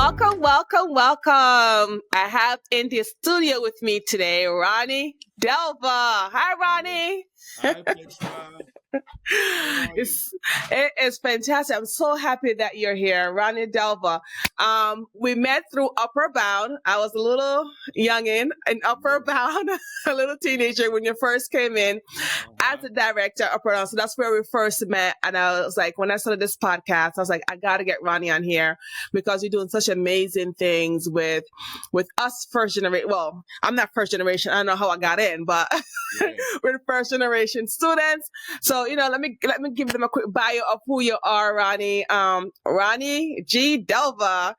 Welcome, welcome, welcome. I have in the studio with me today Rony Delva. Hi, Rony. Hi, Petra. How are you? It's it is fantastic. I'm so happy that you're here, Rony Delva. We met through Upper Bound. I was a little youngin in Upper Yes. Bound, a little teenager when you first came in as Uh-huh. a director of Upper Bound. So that's where we first met. And I was like, when I started this podcast, I was like, I got to get Rony on here because you're doing such amazing things with us first generation. Well, I'm not first generation. I don't know how I got in, but Yeah. we're first generation students. So, let me give them a quick bio of who you are, Rony. Rony G. Delva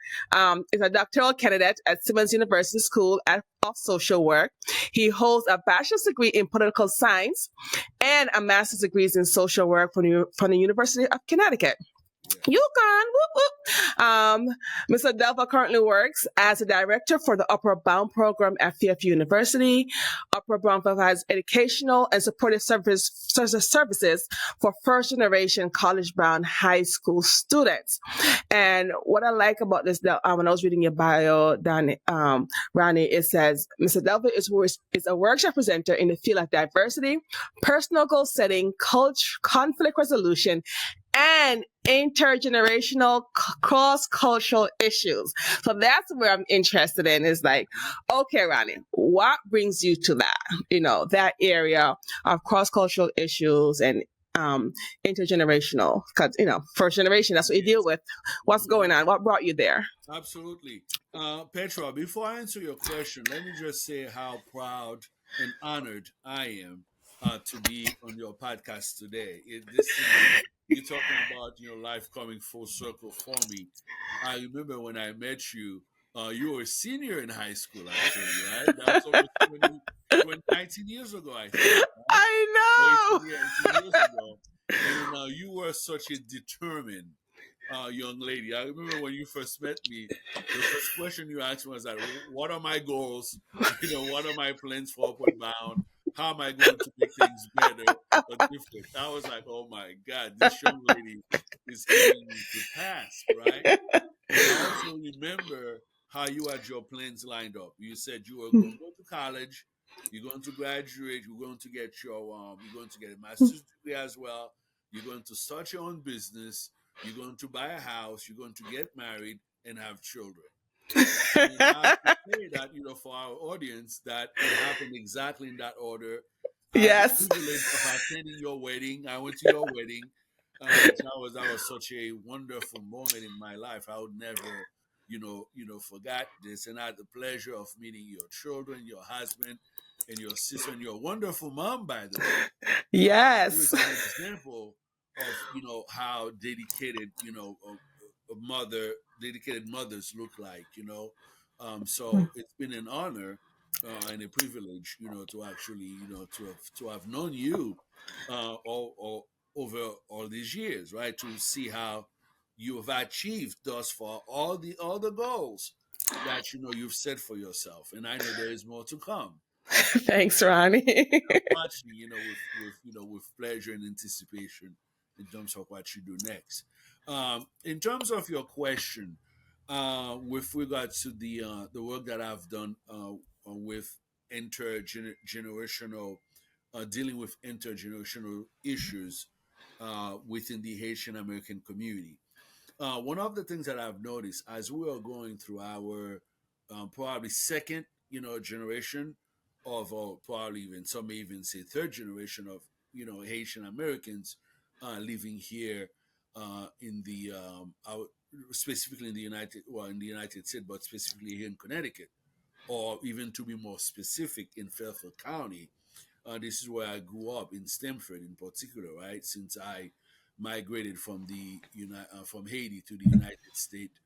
is a doctoral candidate at Simmons University School of Social Work. He holds a bachelor's degree in political science and a master's degree in social work from the University of Connecticut. Yeah. Yukon. Whoop, whoop. Mr. Delva currently works as a director for the Upper Bound program at Fairfield University. Upper Bound provides educational and supportive services for first generation college bound high school students. And what I like about this, when I was reading your bio, Rony, it says Mr. Delva is a workshop presenter in the field of diversity, personal goal setting, conflict resolution, and intergenerational cross-cultural issues. So that's where I'm interested in is like, okay, Rony, what brings you to that area of cross-cultural issues and intergenerational? Because, first generation, that's what you deal Yes. with. What's going Yes. on? What brought you there? Absolutely. Petra, before I answer your question, let me just say how proud and honored I am to be on your podcast today. You're talking about life coming full circle for me. I remember when I met you, you were a senior in high school, actually, right? That was over 19 years ago, I think, right? I 18 years ago. And you were such a determined young lady. I remember when you first met me, the first question you asked me was like, "What are my goals? What are my plans for Upward Bound? How am I going to make things better or different?" I was like, "Oh my God, this young lady is aiming me to pass, right?" And I also remember how you had your plans lined up. You said you were going to go to college, you're going to graduate, you're going to get a master's degree as well. You're going to start your own business. You're going to buy a house. You're going to get married and have children. And I have to know. say that, for our audience, that it happened exactly in that order. I had the Yes. privilege of attending your wedding. I went to your wedding. That was such a wonderful moment in my life. I would never, forget this. And I had the pleasure of meeting your children, your husband, and your sister, and your wonderful mom, by the way. It Yes. was an example of how dedicated dedicated mothers look like. So it's been an honor and a privilege to actually to have known you all over all these years, right? To see how you have achieved thus far all the goals that you've set for yourself, and I know there is more to come. Thanks, Rony. I'm watching, with pleasure and anticipation in terms of what you do next. In terms of your question, with regards to the work that I've done with intergenerational, dealing with intergenerational issues within the Haitian American community. One of the things that I've noticed as we are going through our probably second, generation of, or probably even some may even say third generation of, Haitian Americans living here in the specifically in the United States, but specifically here in Connecticut, or even to be more specific, in Fairfield County. This is where I grew up in Stamford, in particular, right? Since I migrated from from Haiti to the United States,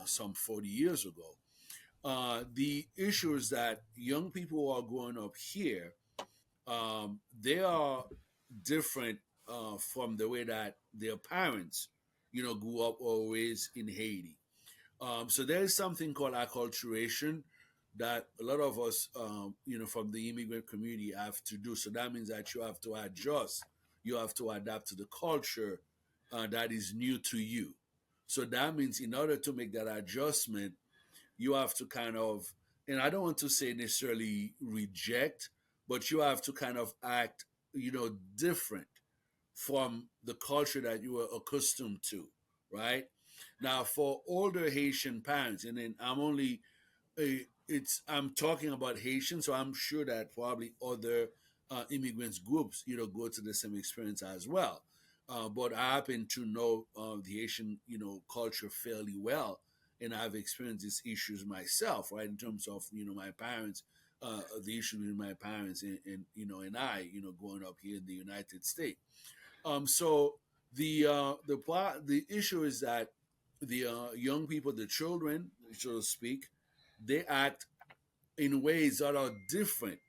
some 40 years ago. The issue is that young people who are growing up here, they are different from the way that their parents, grew up or raised in Haiti. So there is something called acculturation that a lot of us, from the immigrant community have to do. So that means that you have to adjust, you have to adapt to the culture that is new to you. So that means in order to make that adjustment, you have to kind of, and I don't want to say necessarily reject, but you have to kind of act, different from the culture that you were accustomed to, right? Now, for older Haitian parents, and then I'm talking about Haitians, so I'm sure that probably other immigrants groups, go to the same experience as well. But I happen to know the Haitian, culture fairly well, and I've experienced these issues myself, right? In terms of my parents, the issue with my parents, and I, growing up here in the United States. So the issue is that the young people, the children, so to speak, they act in ways that are different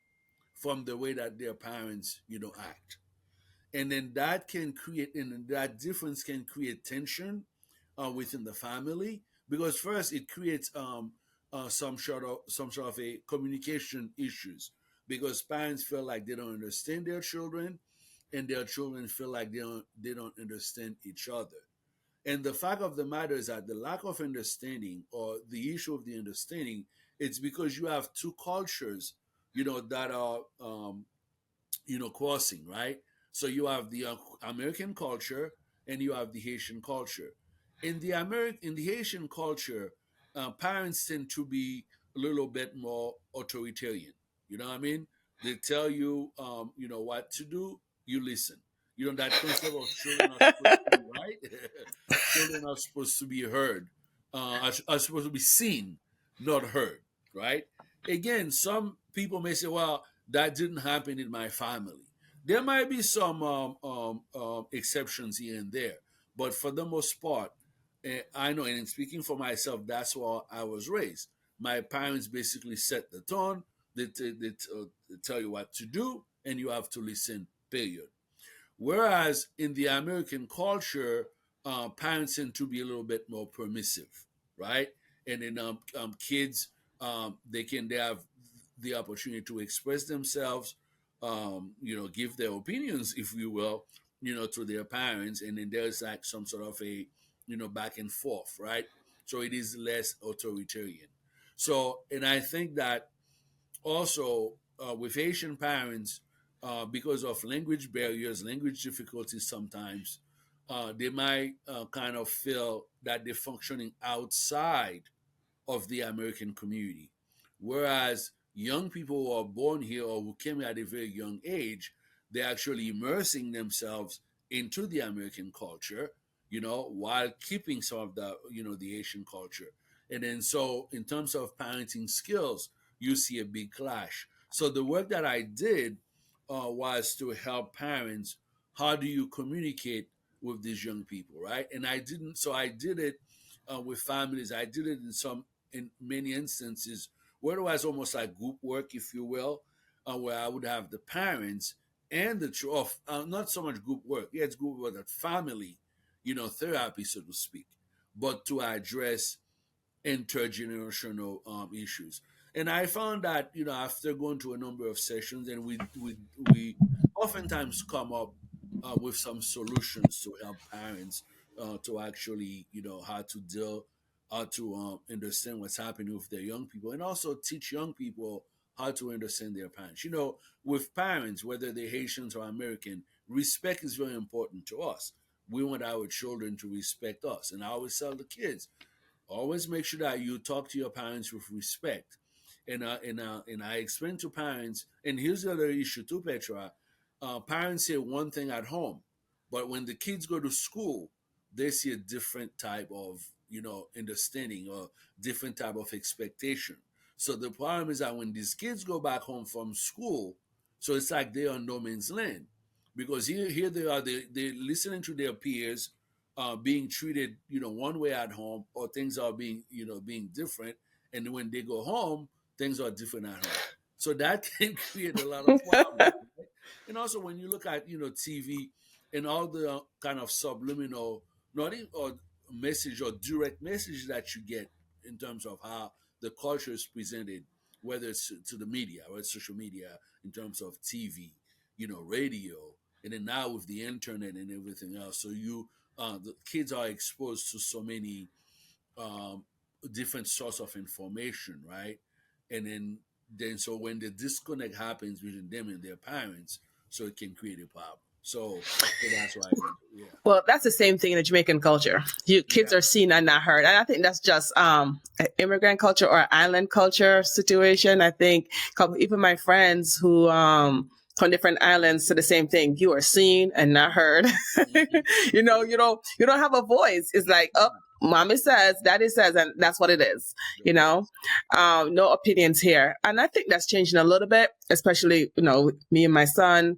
from the way that their parents, act. And then that difference can create tension within the family, because first it creates some sort of a communication issues, because parents feel like they don't understand their children, and their children feel like they don't understand each other. And the fact of the matter is that the lack of understanding, or the issue of the understanding, it's because you have two cultures, that are crossing, right? So you have the American culture, and you have the Haitian culture. In the Haitian culture, parents tend to be a little bit more authoritarian. You know what I mean? They tell you, what to do. You listen. That concept of children are supposed to be right. Children are supposed to be heard. Are supposed to be seen, not heard. Right? Again, some people may say, "Well, that didn't happen in my family." There might be some exceptions here and there, but for the most part, I know, and in speaking for myself, that's how I was raised. My parents basically set the tone. They tell you what to do, and you have to listen. Period. Whereas in the American culture, parents tend to be a little bit more permissive, right? And then kids, they have the opportunity to express themselves, give their opinions, if you will, to their parents, and then there's like some sort of a, back and forth, right? So it is less authoritarian. So, and I think that also with Asian parents, because of language barriers, language difficulties, sometimes they might kind of feel that they're functioning outside of the American community. Whereas young people who are born here or who came at a very young age, they're actually immersing themselves into the American culture, while keeping some of the Asian culture. And then so in terms of parenting skills, you see a big clash. So the work that I did was to help parents. How do you communicate with these young people, right? And I did it with families. I did it in many instances where it was almost like group work, if you will, where I would have the parents and not so much group work. Yeah, it's group work, that family, therapy, so to speak, but to address intergenerational issues. And I found that after going to a number of sessions, and we oftentimes come up with some solutions to help parents to actually how to understand what's happening with their young people, and also teach young people how to understand their parents. With parents, whether they're Haitians or American, respect is very important to us. We want our children to respect us, and I always tell the kids, always make sure that you talk to your parents with respect. And I explain to parents, and here's the other issue too, Petra. Parents say one thing at home, but when the kids go to school, they see a different type of understanding, or different type of expectation. So the problem is that when these kids go back home from school, so it's like they're on no man's land, because here they are, they're listening to their peers being treated, one way at home, or things are being different, and when they go home, things are different at home. So that can create a lot of problems. Right? And also, when you look at TV and all the kind of subliminal, not even, or message or direct message that you get in terms of how the culture is presented, whether it's to the media or social media, in terms of TV, radio, and then now with the internet and everything else. So you the kids are exposed to so many um, different source of information, right? And then so when the disconnect happens between them and their parents, so it can create a problem. So that's why I think, yeah, Well, that's the same thing in the Jamaican culture. You kids yeah, are seen and not heard, and I think that's just an immigrant culture or island culture situation. I think even my friends who from different islands to the same thing. You are seen and not heard. hmm You don't have a voice. It's like, oh, mommy says, daddy says, and that's what it is. You know, yes, no opinions here, and I think that's changing a little bit, especially me and my son.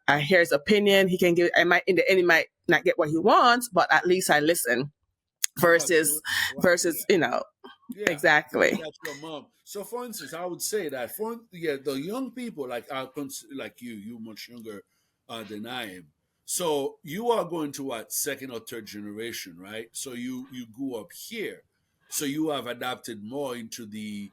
I hear his opinion. He can give. I might in the end, he might not get what he wants, but at least I listen. oh, Versus, absolutely, right, versus, yeah. Yeah, exactly. that's your mom. So, for instance, I would say that for yeah, the young people like like you much younger than I am. So you are going to what second or third generation, right? So you grew up here, so you have adapted more into the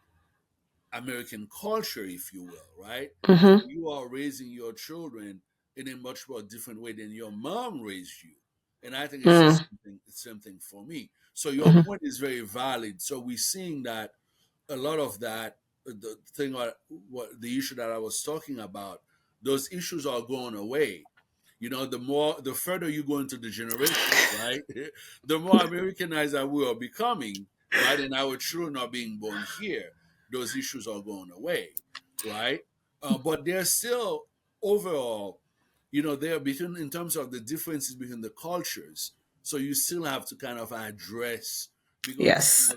American culture, if you will, right? So Hmm. you are raising your children in a much more different way than your mom raised you. And I think it's the Mm-hmm. same thing for me. So your Hmm. point is very valid. So we're seeing that a lot of that, the thing, what the issue that I was talking about, those issues are going away. The further you go into the generations, right, the more Americanized that we are becoming, right, and our children are being born here, those issues are going away, right? But there's still overall, there between in terms of the differences between the cultures. So you still have to kind of address because Yes.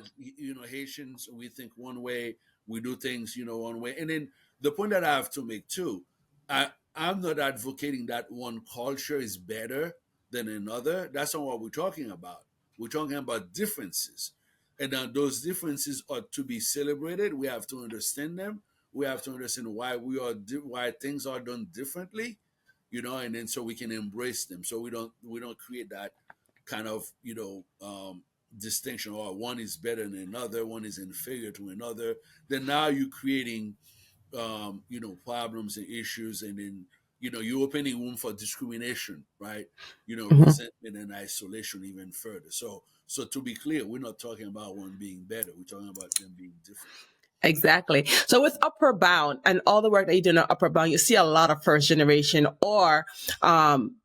Haitians, we think one way, we do things one way, and then the point that I have to make too, I'm not advocating that one culture is better than another. That's not what we're talking about. We're talking about differences, and those differences are to be celebrated. We have to understand them. We have to understand why why things are done differently, and then so we can embrace them. So we don't create that kind of distinction, or one is better than another, one is inferior to another. Then now you're creating problems and issues, and then you're opening room for discrimination, right? Hmm. Resentment and isolation even further. So to be clear, we're not talking about one being better, we're talking about them being different. Exactly. So with Upper Bound and all the work that you do in Upper Bound, you see a lot of first generation or um,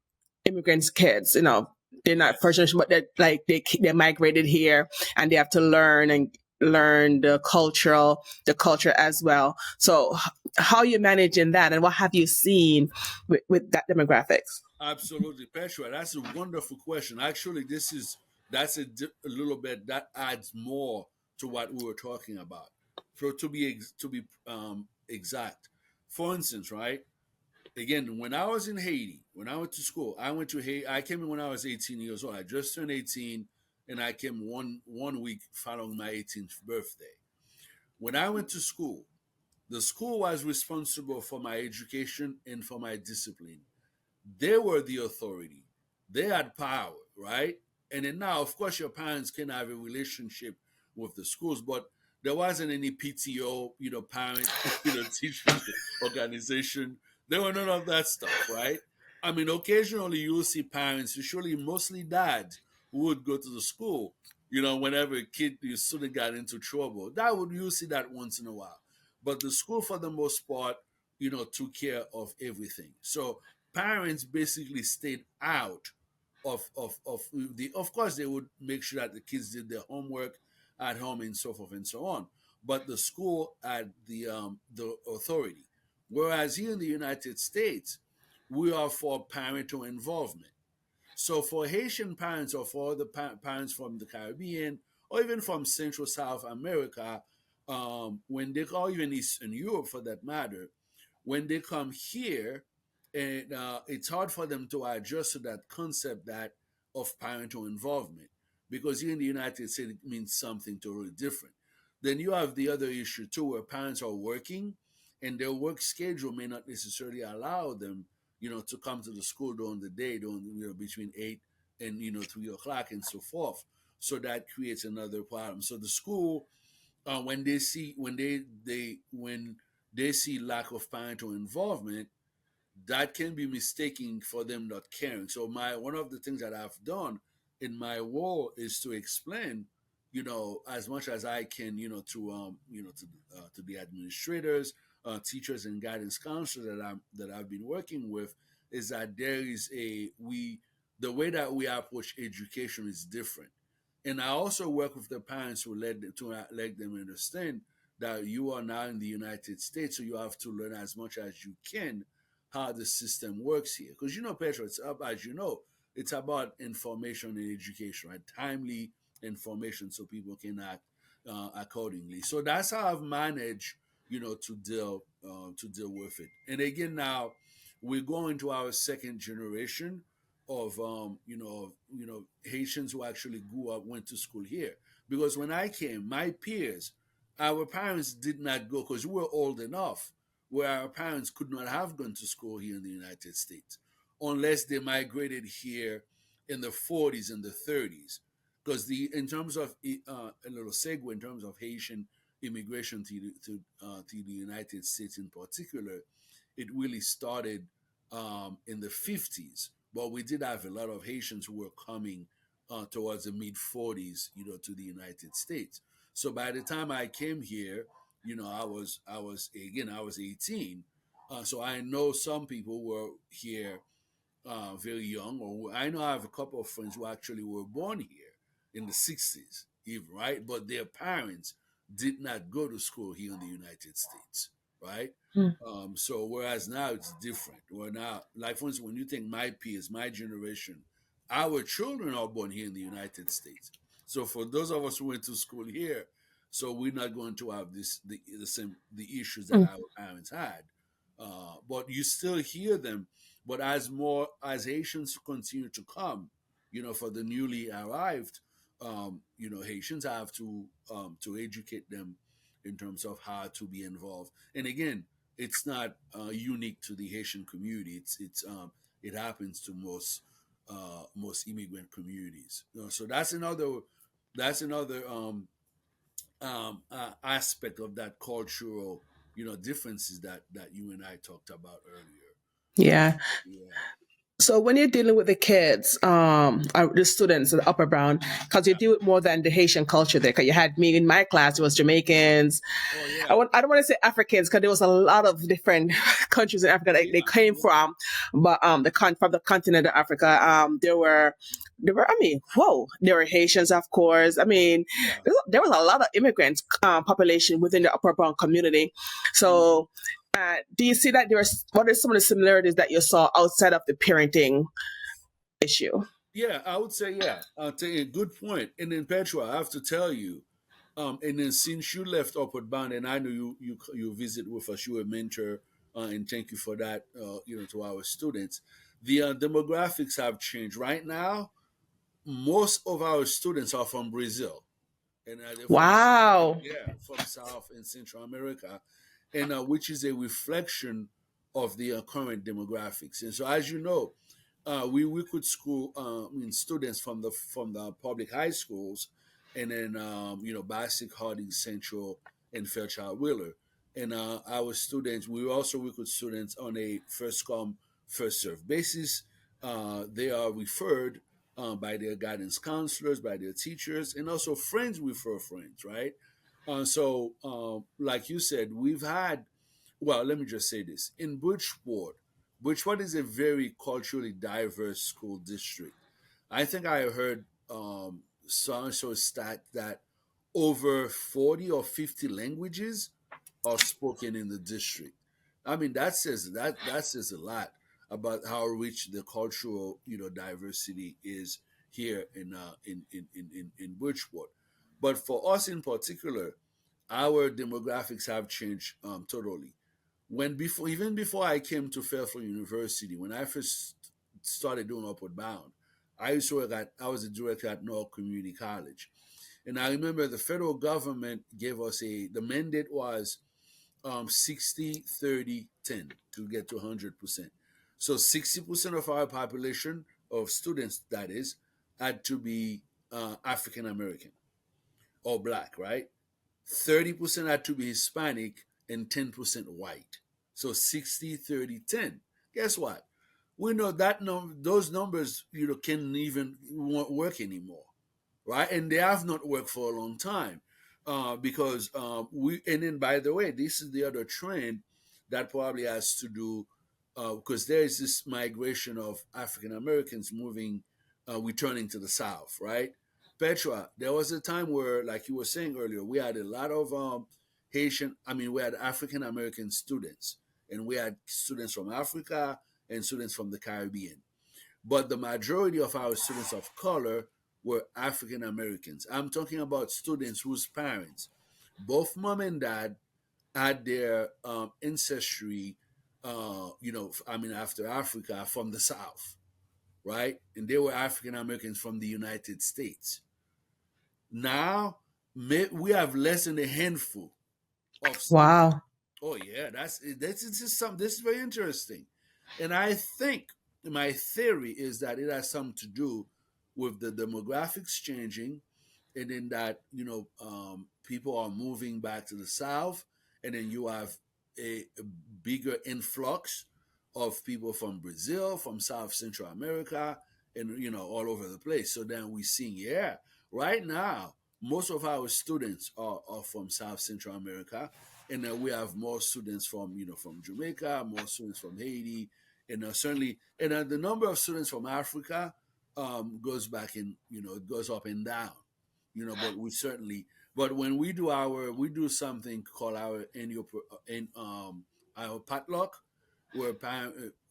immigrants kids. They're not first Yes, generation, but they migrated here and they have to learn and learn the culture as well. So how are you managing that, and what have you seen with that demographics? absolutely, Petra. That's a wonderful question. Actually, that's a little bit that adds more to what we were talking about. So to be exact, for instance, right? Again, when I was in Haiti, when I went to school, I went to Haiti. I came in when I was 18 years old. I just turned 18, and I came one week following my 18th birthday. When I went to school, the school was responsible for my education and for my discipline. They were the authority. They had power, right? And then now, of course, your parents can have a relationship with the schools, but there wasn't any PTO, parent, teachers organization. There were none of that stuff, right? I mean, occasionally you'll see parents, usually mostly dads, who would go to the school, whenever a student got into trouble. You'll see that once in a while. But the school, for the most part, took care of everything. So parents basically stayed out of course they would make sure that the kids did their homework at home and so forth and so on, but the school had the authority, whereas here in the United States we are for parental involvement. So for Haitian parents, or for other parents from the Caribbean, or even from Central South America, when they or even Eastern Europe for that matter, when they come here, and it's hard for them to adjust to that concept that of parental involvement, because here in the United States it means something totally different. Then you have the other issue too, where parents are working, and their work schedule may not necessarily allow them, to come to the school during the day, between 8 and 3 o'clock and so forth. So that creates another problem. So the school, when they see lack of parental involvement, that can be mistaken for them not caring. So my one of the things that I've done And my role is to explain, as much as I can, to the administrators, teachers, and guidance counselors that I've been working with, is that there is the way that we approach education is different. And I also work with the parents let them understand that you are now in the United States, so you have to learn as much as you can how the system works here. Because Petra, it's up as you know, it's about information and education, right? Timely information so people can act accordingly. So that's how I've managed, to deal with it. And again, now we're going to our second generation of Haitians who actually grew up, went to school here. Because when I came, my peers, our parents did not go because we were old enough where our parents could not have gone to school here in the United States unless they migrated here in the 40s and the 30s. Because in terms of a little segue in terms of Haitian immigration to the United States in particular, it really started in the 50s. But we did have a lot of Haitians who were coming towards the mid 40s, to the United States. So by the time I came here, I was 18. So I know some people were here very young, or I know I have a couple of friends who actually were born here in the 60s, even, right? But their parents did not go to school here in the United States, right? So whereas now it's different. Well, now, like for instance, when you think my peers, my generation, our children are born here in the United States. So for those of us who went to school here, so we're not going to have the issues that Mm. our parents had. But you still hear them. But as Haitians continue to come, for the newly arrived, Haitians have to educate them in terms of how to be involved. And again, it's not unique to the Haitian community. It happens to most immigrant communities. So that's another aspect of that cultural differences that you and I talked about earlier. Yeah. Yeah, So when you're dealing with the kids, the students, the upper brown, because you yeah. deal with more than the Haitian culture there. Because you had me in my class, it was Jamaicans. Oh yeah, I don't want to say Africans because there was a lot of different countries in Africa that they yeah, came yeah, from, but from the continent of Africa, there were. I mean, whoa, there were Haitians, of course. I mean, yeah. there was a lot of immigrants population within the upper brown community. Mhm. So do you see that what are some of the similarities that you saw outside of the parenting issue? Yeah, I would say yeah. I'll tell you, good point. And then Petra, I have to tell you, and then since you left Upward Bound, and I know you visit with us, you were a mentor, and thank you for that. To our students, the demographics have changed. Right now, most of our students are from Brazil, and they're from Wow. from South and Central America, and which is a reflection of the current demographics. And so, as you know, we could school students from the public high schools, and then Basic, Harding, Central, and Fairchild Wheeler, and our students we also recruit students on a first come first serve basis. They are referred by their guidance counselors, by their teachers, and also friends refer friends, right? Like you said, we've had, well, let me just say this. In Bridgeport is a very culturally diverse school district. I think I heard so and so stat that over 40 or 50 languages are spoken in the district. I mean, that says a lot about how rich the cultural diversity is here in Bridgeport. But for us in particular, our demographics have changed totally. Even before I came to Fairfield University, when I first started doing Upward Bound, I was a director at North Community College, and I remember the federal government gave us the mandate was 60, 30, 10 to get to 100%. So 60% of our population of students, that is, had to be African American or black, right? 30% had to be Hispanic and 10% white. So 60, 30, 10. Guess what? we know that those numbers, can even won't work anymore, right? And they have not worked for a long time, because we. And then, by the way, this is the other trend that probably has to do, because there is this migration of African Americans moving, returning to the South, right? Petra, there was a time where, like you were saying earlier, we had a lot of we had African American students, and we had students from Africa and students from the Caribbean. But the majority of our students of color were African Americans. I'm talking about students whose parents, both mom and dad, had their ancestry, after Africa from the South, right? And they were African Americans from the United States. Now, we have less than a handful of students. Wow. Oh yeah, that's it's just something. This is very interesting, and I think my theory is that it has something to do with the demographics changing, and then that people are moving back to the south, and then you have a bigger influx of people from Brazil, from South Central America, and all over the place. So then we see, yeah, right now most of our students are from South Central America, and we have more students from from Jamaica, more students from Haiti, and certainly, and the number of students from Africa goes back in, it goes up and down, but we certainly, but when we do something called our annual our potluck, where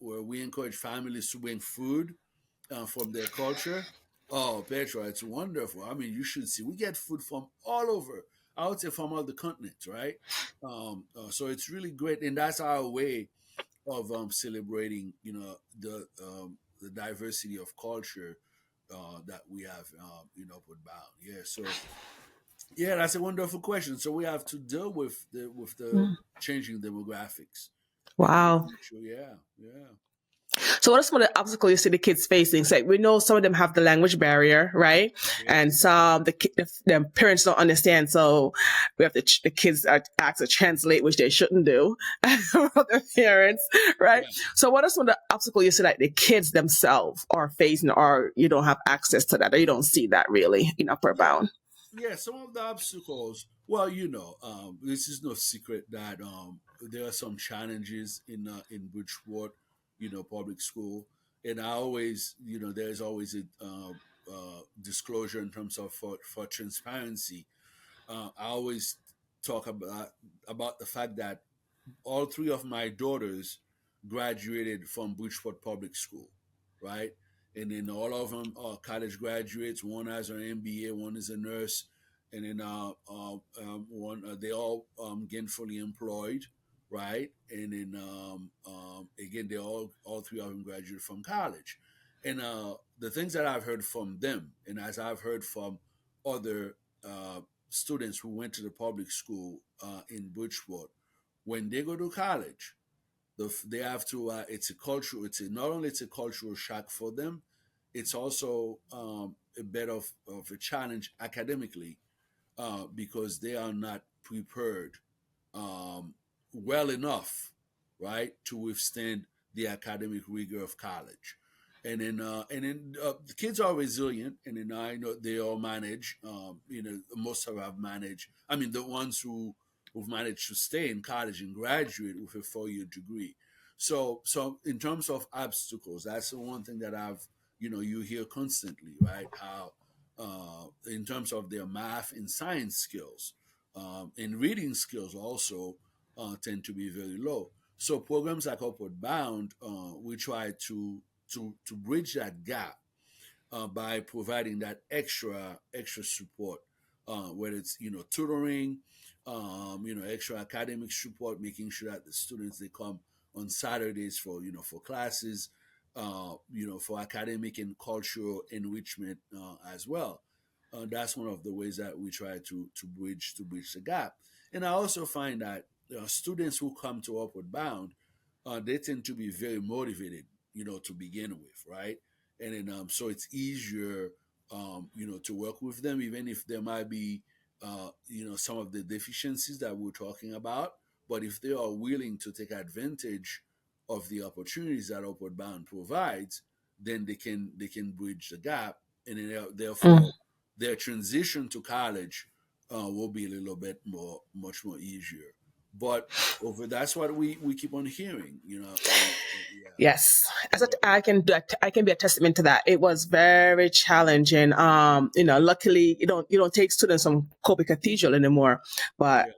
we encourage families to bring food from their culture. Oh, Petra, it's wonderful. I mean, you should see. We get food from all over. I would say from all the continents, right? So it's really great, and that's our way of celebrating, the diversity of culture that we have, put bound. Yeah. So yeah, that's a wonderful question. So we have to deal with the Mm. changing demographics in the Wow. future. Yeah. Yeah. So what are some of the obstacles you see the kids facing? So we know some of them have the language barrier, right? Yeah. And some the parents don't understand. So we have the kids are asked to translate, which they shouldn't do for the parents, right? Yeah. So what are some of the obstacles you see like the kids themselves are facing, or you don't have access to that, or you don't see that really in Upper Yeah. Bound? Yeah, some of the obstacles. Well, this is no secret that there are some challenges in Bridgeport, public school, and I always, there's always a disclosure in terms of for transparency. I always talk about the fact that all three of my daughters graduated from Bridgeport Public School, right? And then all of them are college graduates. One has an MBA, one is a nurse, and then one they all gainfully employed, right? And then again, they all three of them graduated from college. And the things that I've heard from them, and as I've heard from other students who went to the public school in Bridgeport, when they go to college, they have to. It's a cultural. Not only it's a cultural shock for them, it's also a bit of a challenge academically, because they are not prepared um, well enough, right, to withstand the academic rigor of college. And then the kids are resilient, and then I know they all manage. Most of them have managed. I mean, the ones who've managed to stay in college and graduate with a 4-year degree. So in terms of obstacles, that's the one thing that you hear constantly, right? How in terms of their math and science skills, and reading skills also tend to be very low. So programs like Upward Bound, we try to bridge that gap by providing that extra support, whether it's tutoring, extra academic support, making sure that the students they come on Saturdays for classes, for academic and cultural enrichment as well. That's one of the ways that we try to bridge the gap. And I also find that students who come to Upward Bound, they tend to be very motivated, to begin with, right? And then so it's easier, to work with them, even if there might be, some of the deficiencies that we're talking about. But if they are willing to take advantage of the opportunities that Upward Bound provides, then they can bridge the gap, and then Mm. therefore their transition to college will be a little bit much more easier. But over that's what we keep on hearing, yeah, Yes, as a, yeah, I can be a testament to that. It was very challenging. Luckily you don't take students from Kobe Cathedral anymore, but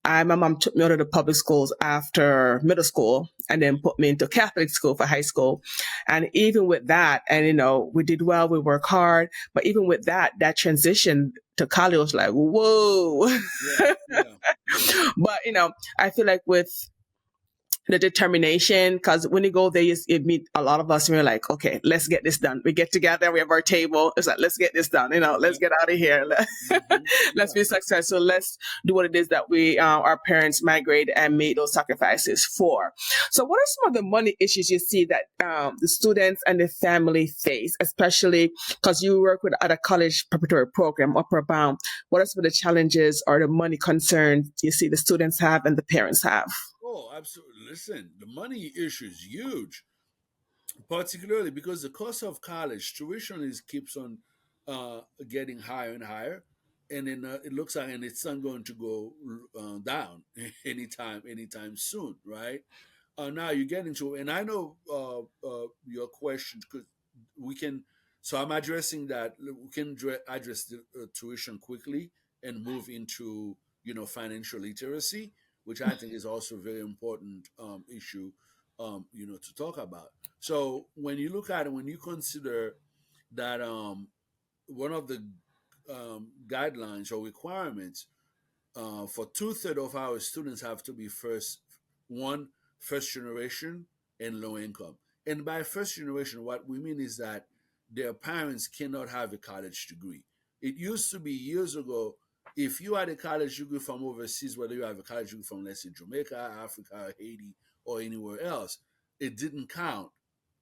yeah. my mom took me out of the public schools after middle school and then put me into Catholic school for high school. And even with that, and we did well, we worked hard, but even with that, that transition to college was like, whoa. Yeah, yeah, But I feel like with the determination, because when you go there, you meet a lot of us and we're like, okay, let's get this done. We get together, we have our table. It's like, let's get this done. Let's yeah. get out of here. Let's Yeah. be successful. Let's do what it is that our parents migrate and made those sacrifices for. So what are some of the money issues you see that the students and the family face, especially because you work with at a college preparatory program, Upper Bound? What are some of the challenges or the money concerns you see the students have and the parents have? Oh, absolutely. Listen, the money issue is huge, particularly because the cost of college tuition keeps on getting higher and higher, and then it looks like and it's not going to go down anytime soon, right? Now you get into, and I know your question because we can. So I'm addressing that. We can address the tuition quickly and move into financial literacy, which I think is also a very important issue to talk about. So when you look at it, when you consider that one of the guidelines or requirements for two-thirds of our students have to be first generation and low income. And by first generation, what we mean is that their parents cannot have a college degree. It used to be years ago, if you had a college degree from overseas, whether you have a college degree from, let's say, Jamaica, Africa, Haiti, or anywhere else, it didn't count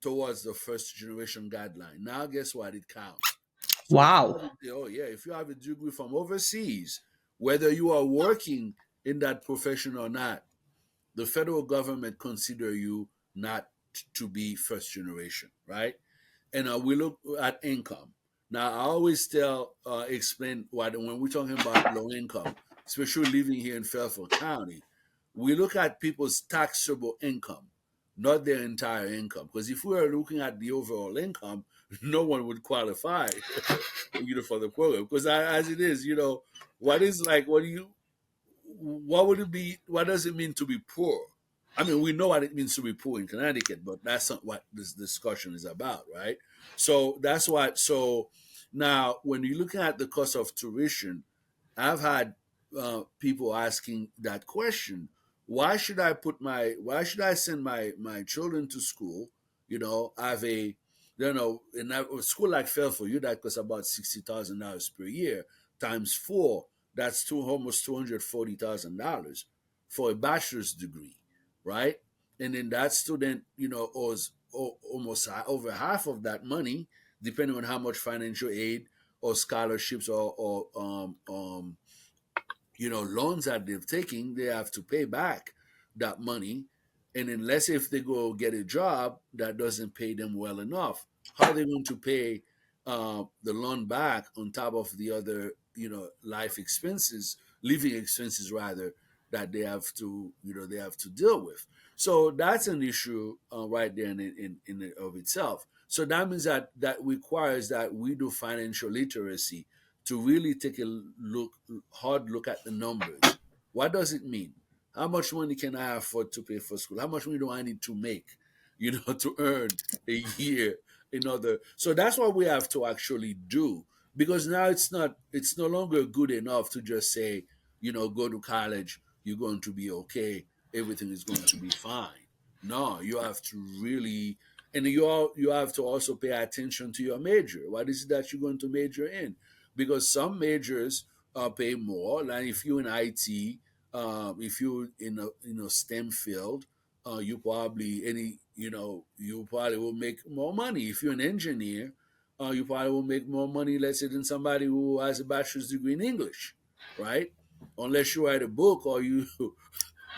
towards the first generation guideline. Now, guess what? It counts. So if you Wow. have if you have a degree from overseas, whether you are working in that profession or not, the federal government consider you not to be first generation, right? And we look at income. Now, I always explain what when we're talking about low income, especially living here in Fairfield County, we look at people's taxable income, not their entire income. Because if we were looking at the overall income, no one would qualify, for the program. Because as it is, what is like, what would it be? What does it mean to be poor? I mean, we know what it means to be poor in Connecticut, but that's not what this discussion is about, right? So that's what. So now, when you're looking at the cost of tuition, I've had people asking that question: Why should I send my children to school? Have a, in a school like Fairfield, that costs about $60,000 per year times four. That's almost $240,000 for a bachelor's degree, right? And then that student, owes almost over half of that money, depending on how much financial aid or scholarships or loans that they've taken, they have to pay back that money. And unless if they go get a job that doesn't pay them well enough, how are they going to pay the loan back on top of the other, life expenses, living expenses rather, that they have to deal with. So that's an issue right there in of itself. So that means that requires that we do financial literacy to really take a hard look at the numbers. What does it mean? How much money can I afford to pay for school? How much money do I need to make, to earn a year in order? So that's what we have to actually do, because now it's no longer good enough to just say, go to college, you're going to be okay, everything is going to be fine. No, you have to really, and you have to also pay attention to your major. What is it that you're going to major in? Because some majors pay more. Like if you're in IT, if you're in a STEM field, you probably will make more money. If you're an engineer, you probably will make more money, let's say, than somebody who has a bachelor's degree in English, right? Unless you write a book or you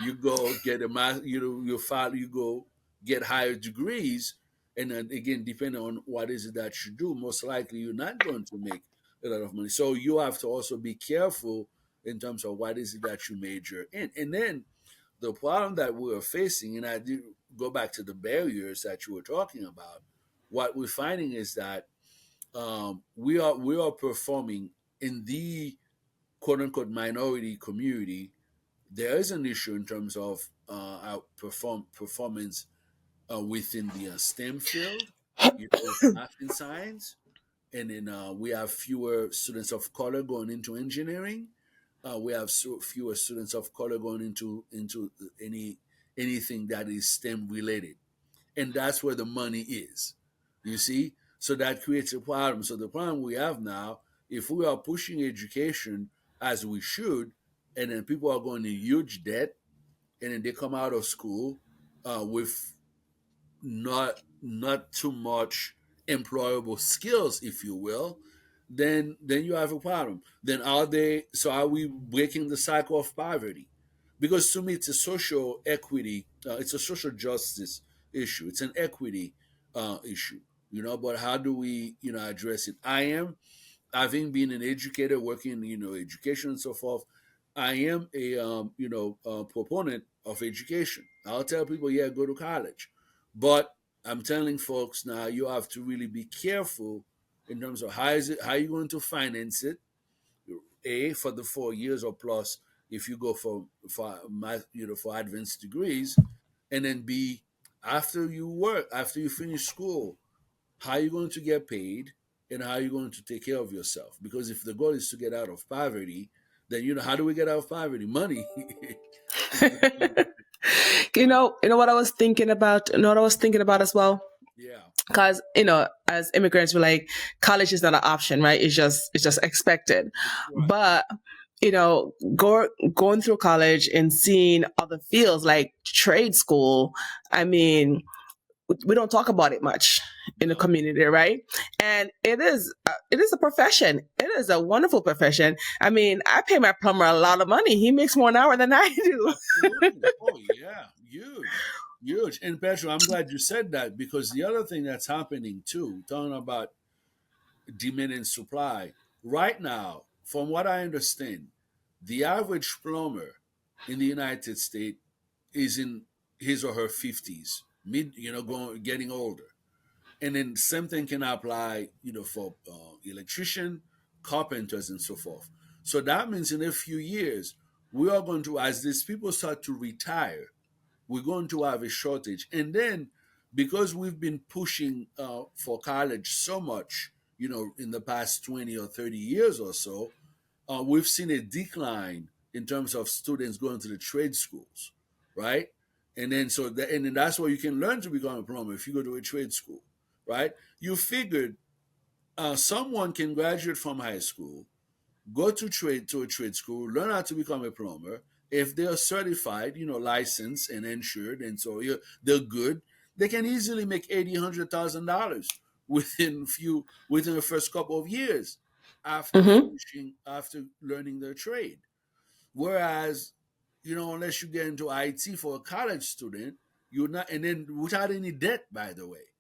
you go get a math, you file, you go get higher degrees, and then again, depending on what is it that you do, most likely you're not going to make a lot of money. So you have to also be careful in terms of what is it that you major in. And then the problem that we are facing, and I do go back to the barriers that you were talking about, what we're finding is that we are performing in the quote unquote minority community. There is an issue in terms of our performance within the STEM field, with math and science, and then we have fewer students of color going into engineering. We have fewer students of color going into anything that is STEM related, and that's where the money is. You see, so that creates a problem. So the problem we have now, if we are pushing education as we should, and then people are going to huge debt, and then they come out of school with not too much employable skills, if you will, then you have a problem. Then are we breaking the cycle of poverty? Because to me it's a social equity, it's a social justice issue, it's an equity issue, but how do we address it? I am, having been an educator working in education and so forth, I am a proponent of education. I'll tell people, yeah, go to college, but I'm telling folks now, you have to really be careful in terms of how you going to finance it. A, for the 4 years or plus, if you go for for advanced degrees, and then B, after you finish school, how are you going to get paid, and how are you going to take care of yourself? Because if the goal is to get out of poverty, then how do we get out of poverty? Money. You know what I was thinking about. You know what I was thinking about as well. Yeah. Because as immigrants, we're like, college is not an option, right? It's just expected. Right. But going through college and seeing other fields like trade school, I mean, we don't talk about it much in the No. community, right? And it is a profession. It is a wonderful profession. I mean, I pay my plumber a lot of money. He makes more an hour than I do. Absolutely. Oh yeah, huge, huge. And Petro, I'm glad you said that, because the other thing that's happening too, talking about demand and supply, right now, from what I understand, the average plumber in the United States is in his or her 50s, going getting older. And then same thing can apply, for electrician, carpenters, and so forth. So that means in a few years, we are going to, as these people start to retire, we're going to have a shortage. And then, because we've been pushing for college so much, in the past 20 or 30 years or so, we've seen a decline in terms of students going to the trade schools, right? And then and then that's where you can learn to become a plumber if you go to a trade school, right? You figured someone can graduate from high school, go to a trade school, learn how to become a plumber. If they are certified, licensed and insured, and so they're good, they can easily make $80,000-$100,000 within the first couple of years Hmm. after learning their trade. Whereas, unless you get into IT for a college student, you're not, and then without any debt, by the way.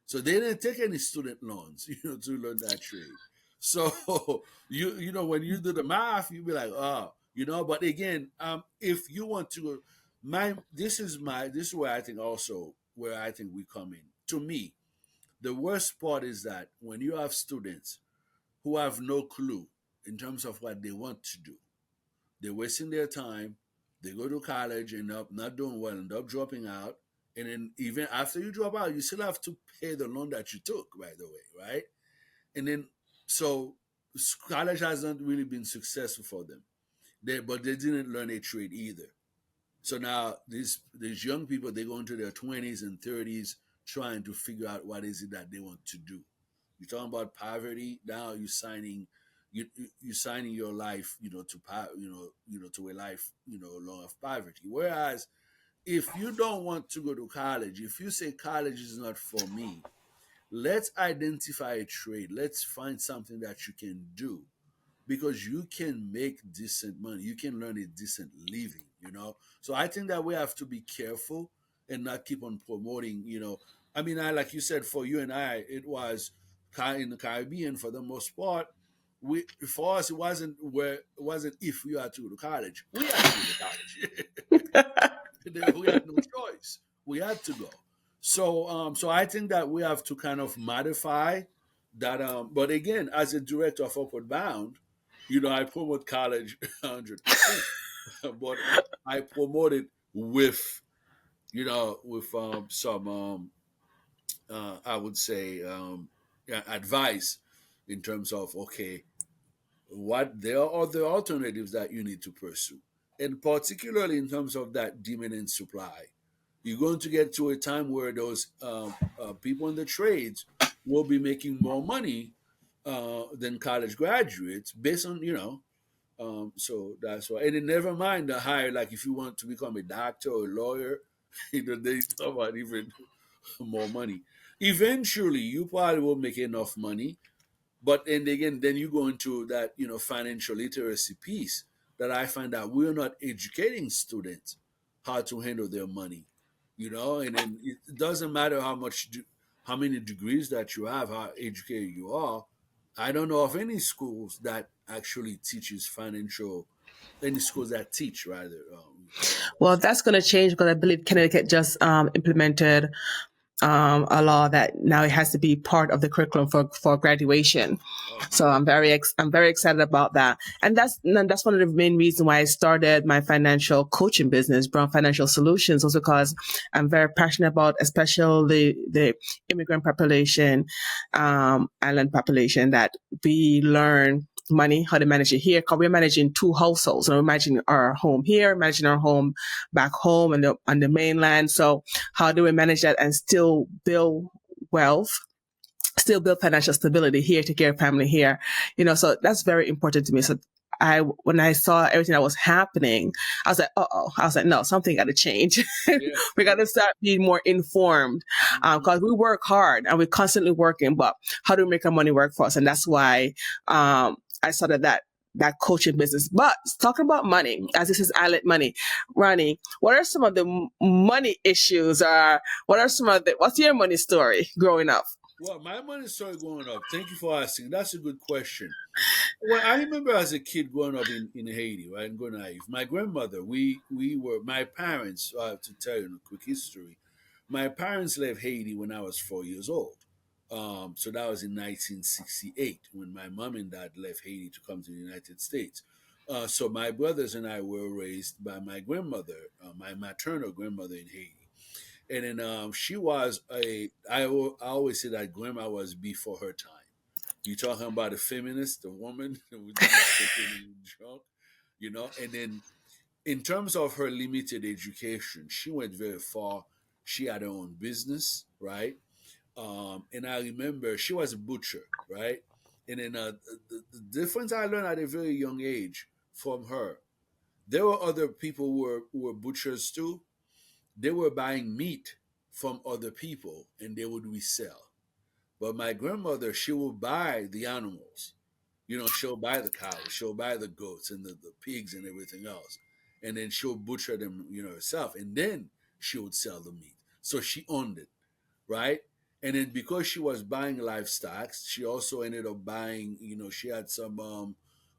So they didn't take any student loans, to learn that trade. So when you do the math, you be like, oh, But again, if you want to, this is where I think also where I think we come in. To me, the worst part is that when you have students who have no clue in terms of what they want to do, they're wasting their time. They go to college, end up not doing well, end up dropping out. And then even after you drop out, you still have to pay the loan that you took, by the way, right? And then so college hasn't really been successful for them. But they didn't learn a trade either. So now these young people, they go into their 20s and 30s trying to figure out what is it that they want to do. You're talking about poverty. Now you're signing your life, to a life, long of poverty. Whereas if you don't want to go to college, if you say college is not for me, let's identify a trade. Let's find something that you can do, because you can make decent money. You can learn a decent living. So I think that we have to be careful and not keep on promoting. I mean, I like you said, for you and I, it was in the Caribbean for the most part. We For us, it wasn't if we had to go to college. We had to go to college. We had no choice. We had to go. So I think that we have to kind of modify that. But again, as a director of Upward Bound, I promote college 100%, but I promote it with some, I would say, yeah, advice in terms of, okay, what there are other alternatives that you need to pursue, and particularly in terms of that demand and supply. You're going to get to a time where those people in the trades will be making more money than college graduates, based on so that's why. And then never mind the higher, like if you want to become a doctor or a lawyer, they talk about even more money. Eventually, you probably will make enough money, but and again, then you go into that financial literacy piece, that I find that we're not educating students how to handle their money, and then it doesn't matter how many degrees that you have, how educated you are. I don't know of any schools that actually teaches financial, any schools that teach rather. Well, that's going to change because I believe Connecticut just implemented a law that now it has to be part of the curriculum for graduation. Oh, So good. I'm very excited about that, and that's one of the main reasons why I started my financial coaching business, Brown Financial Solutions, was because I'm very passionate about, especially the immigrant population, island population, that we learn money, how to manage it here. Because we're managing two households, and we're managing our home here, managing our home back home and on the mainland. So how do we manage that and still build wealth, still build financial stability here, take care of family here? So that's very important to me. So when I saw everything that was happening, I was like, I was like, no, something got to change. Yeah. We got to start being more informed, Mhm. because we work hard and we're constantly working, but how do we make our money work for us? And that's why I started that coaching business. But talking about money, as this is Islet Money, Ronnie, what are some of the money issues? What's your money story growing up? Well, my money started going up. Thank you for asking. That's a good question. Well, I remember as a kid growing up in Haiti, right, and going naive. My grandmother, we were my parents. To tell you a quick history, my parents left Haiti when I was 4 years old. So that was in 1968 when my mom and dad left Haiti to come to the United States. So my brothers and I were raised by my grandmother, my maternal grandmother in Haiti. And then she was I always say that grandma was before her time. You talking about a feminist, a woman who did not take any junk, And then in terms of her limited education, she went very far. She had her own business, right? And I remember she was a butcher, right? And then the difference I learned at a very young age from her, there were other people who were butchers too. They were buying meat from other people and they would resell. But my grandmother, she would buy the animals. She'll buy the cows, she'll buy the goats and the pigs and everything else. And then she'll butcher them, herself. And then she would sell the meat. So she owned it, right? And then because she was buying livestock, she also ended up buying, she had some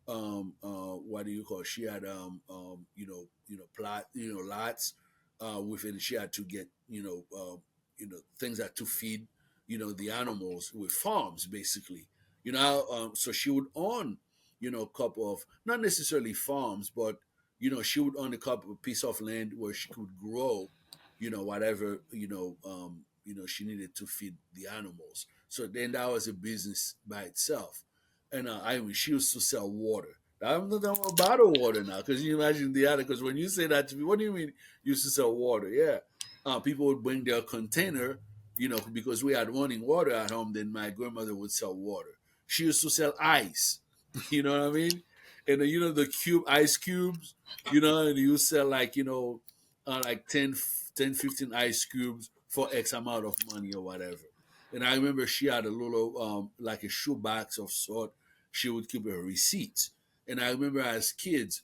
what do you call it? She had plot, lots within. She had to get, things that to feed, the animals with farms basically. So she would own, a couple of, not necessarily farms, but she would own a couple of piece of land where she could grow, whatever, she needed to feed the animals. So then that was a business by itself. And I mean, she used to sell water. I'm not talking about bottled water now, because you imagine the other. Because when you say that to me, what do you mean you used to sell water? Yeah, people would bring their container, because we had running water at home. Then my grandmother would sell water. She used to sell ice. You know what I mean? And the ice cubes, and you sell like like 10, 15 ice cubes for X amount of money or whatever. And I remember she had a little like a shoebox of sort. She would keep her receipts. And I remember as kids,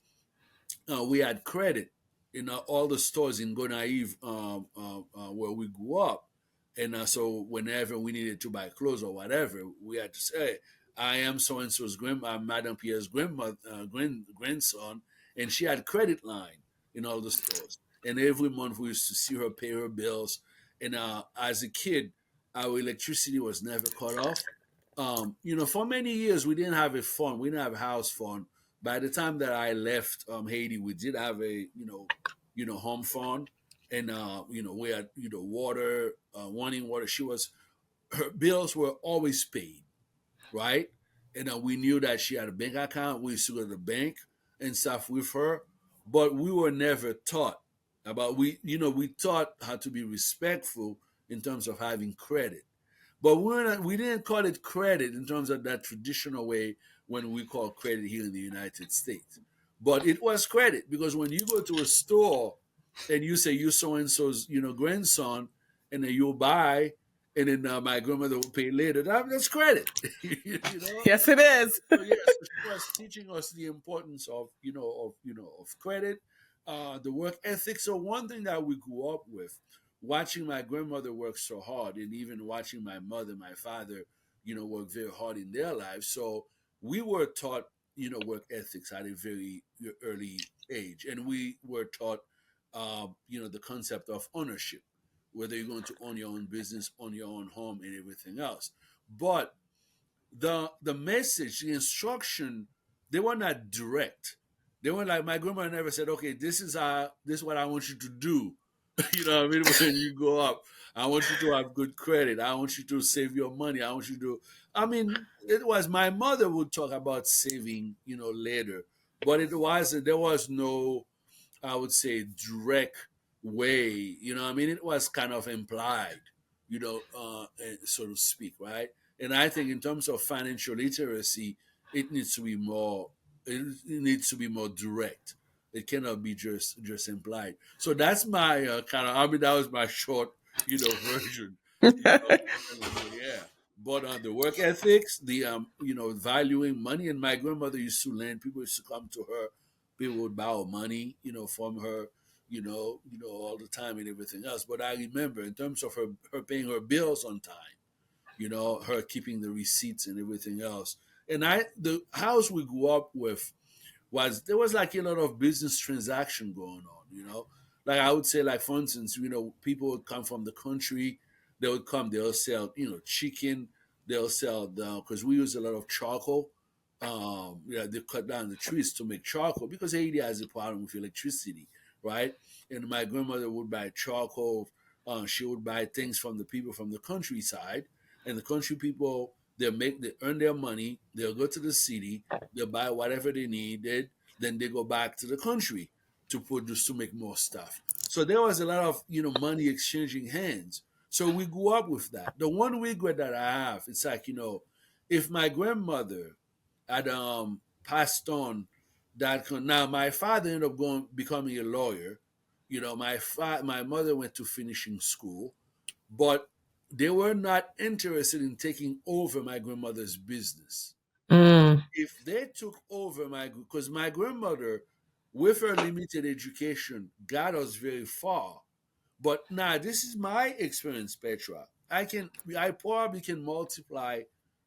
we had credit. in all the stores in Gonaive, where we grew up. And so whenever we needed to buy clothes or whatever, we had to say, I am so and so's Madame Pierre's grandmother, grandson, and she had credit line in all the stores. And every month we used to see her pay her bills. And as a kid, our electricity was never cut off. For many years we didn't have a phone. We didn't have a house phone. By the time that I left Haiti, we did have a home phone, and we had water, wanting water. Her bills were always paid, right? And we knew that she had a bank account. We used to go to the bank and stuff with her, but we were never taught about we taught how to be respectful in terms of having credit. But we didn't call it credit in terms of that traditional way when we call credit here in the United States. But it was credit because when you go to a store and you say you so and so's grandson, and then you buy, and then my grandmother will pay later. That's credit, you know. Yes, it is. So yes, so she was teaching us the importance of of credit, the work ethic. So one thing that we grew up with, watching my grandmother work so hard, and even watching my mother, my father, work very hard in their lives. So we were taught work ethics at a very early age, and we were taught the concept of ownership, whether you're going to own your own business, own your own home, and everything else. But the message, the instruction, they were not direct. They weren't like my grandma never said, "Okay, this is what I want you to do." You know what I mean? When you go up, I want you to have good credit. I want you to save your money. I want you to. I mean, it was my mother would talk about saving, later, but it wasn't. There was no, I would say, direct way. I mean, it was kind of implied, so to speak, right? And I think in terms of financial literacy, it needs to be more. It needs to be more direct. It cannot be just implied. So that's my kind of. I mean, that was my short, version. Yeah. But the work ethics, the valuing money, and my grandmother used to lend. People used to come to her. People would borrow money, from her, all the time and everything else. But I remember in terms of her paying her bills on time, her keeping the receipts and everything else. And the house we grew up with there was like a lot of business transaction going on, like I would say, like for instance, people would come from the country, they'll sell chicken, they'll sell because we use a lot of charcoal. Yeah, they cut down the trees to make charcoal because Haiti has a problem with electricity, right? And my grandmother would buy charcoal. She would buy things from the people from the countryside, and the country people, they earn their money, they'll go to the city, they'll buy whatever they needed, then they go back to the country to produce, to make more stuff. So there was a lot of money exchanging hands. So we grew up with that. The one regret that I have, it's like, if my grandmother had passed on, that now my father ended up going becoming a lawyer. My mother went to finishing school, but they were not interested in taking over my grandmother's business. Mm. If they took over because my grandmother, with her limited education, got us very far. But now this is my experience, Petra. I probably can multiply